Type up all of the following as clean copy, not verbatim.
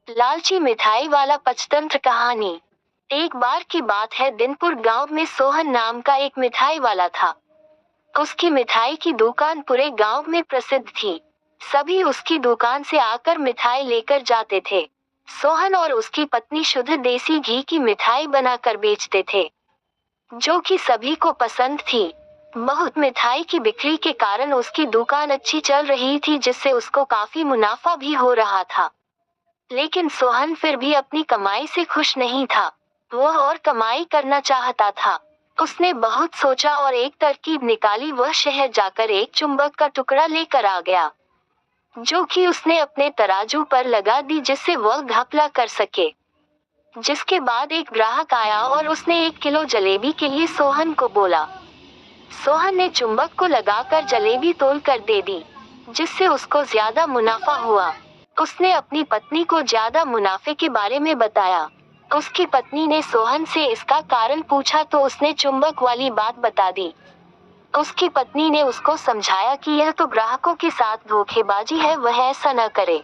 लालची मिठाई वाला पंचतंत्र कहानी। एक बार की बात है, दिनपुर गांव में सोहन नाम का एक मिठाई वाला था। उसकी मिठाई की दुकान पूरे गांव में प्रसिद्ध थी। सभी उसकी दुकान से आकर मिठाई लेकर जाते थे। सोहन और उसकी पत्नी शुद्ध देसी घी की मिठाई बनाकर बेचते थे, जो कि सभी को पसंद थी। बहुत मिठाई की बिक्री के कारण उसकी दुकान अच्छी चल रही थी, जिससे उसको काफी मुनाफा भी हो रहा था। लेकिन सोहन फिर भी अपनी कमाई से खुश नहीं था। वह और कमाई करना चाहता था। उसने बहुत सोचा और एक तरकीब निकाली। वह शहर जाकर एक चुंबक का टुकड़ा लेकर आ गया, जो कि उसने अपने तराजू पर लगा दी, जिससे वह घपला कर सके। जिसके बाद एक ग्राहक आया और उसने 1 किलो जलेबी के लिए सोहन को बोला। सोहन ने चुंबक को लगाकर जलेबी तोल कर दे दी, जिससे उसको ज्यादा मुनाफा हुआ। उसने अपनी पत्नी को ज्यादा मुनाफे के बारे में बताया। उसकी पत्नी ने सोहन से इसका कारण पूछा तो उसने चुंबक वाली बात बता दी। उसकी पत्नी ने उसको समझाया कि यह तो ग्राहकों के साथ धोखेबाजी है, वह ऐसा न करे।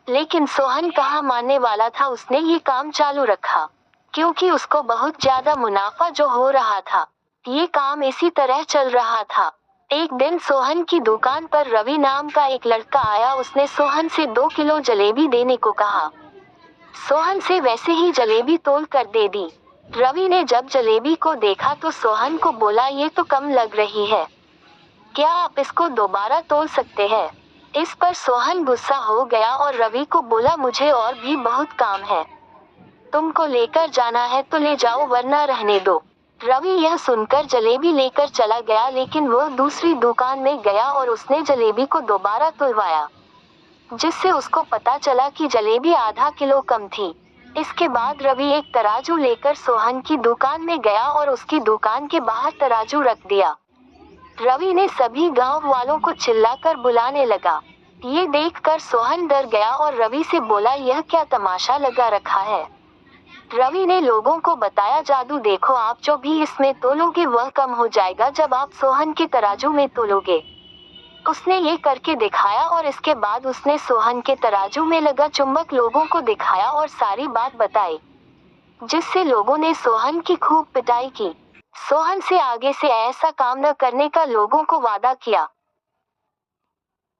लेकिन सोहन कहाँ मानने वाला था। उसने ये काम चालू रखा, क्योंकि उसको बहुत ज्यादा मुनाफा जो हो रहा था। ये काम इसी तरह चल रहा था। एक दिन सोहन की दुकान पर रवि नाम का एक लड़का आया। उसने सोहन से 2 किलो जलेबी देने को कहा। सोहन से वैसे ही जलेबी तोल कर दे दी। रवि ने जब जलेबी को देखा तो सोहन को बोला, ये तो कम लग रही है, क्या आप इसको दोबारा तोल सकते हैं? इस पर सोहन गुस्सा हो गया और रवि को बोला, मुझे और भी बहुत काम है। तुमको लेकर जाना है तो ले जाओ, वरना रहने दो। रवि यह सुनकर जलेबी लेकर चला गया, लेकिन वह दूसरी दुकान में गया और उसने जलेबी को दोबारा तुलवाया, जिससे उसको पता चला कि जलेबी आधा किलो कम थी। इसके बाद रवि एक तराजू लेकर सोहन की दुकान में गया और उसकी दुकान के बाहर तराजू रख दिया। रवि ने सभी गांव वालों को चिल्लाकर बुलाने लगा। ये देखकर सोहन डर गया और रवि से बोला, यह क्या तमाशा लगा रखा है? रवि ने लोगों को बताया, जादू देखो, आप जो भी इसमें तोलोगे वह कम हो जाएगा जब आप सोहन के तराजू में तोलोगे। उसने ये करके दिखाया और इसके बाद उसने सोहन के तराजू में लगा चुंबक लोगों को दिखाया और सारी बात बताई, जिससे लोगों ने सोहन की खूब पिटाई की। सोहन से आगे से ऐसा काम न करने का लोगों को वादा किया।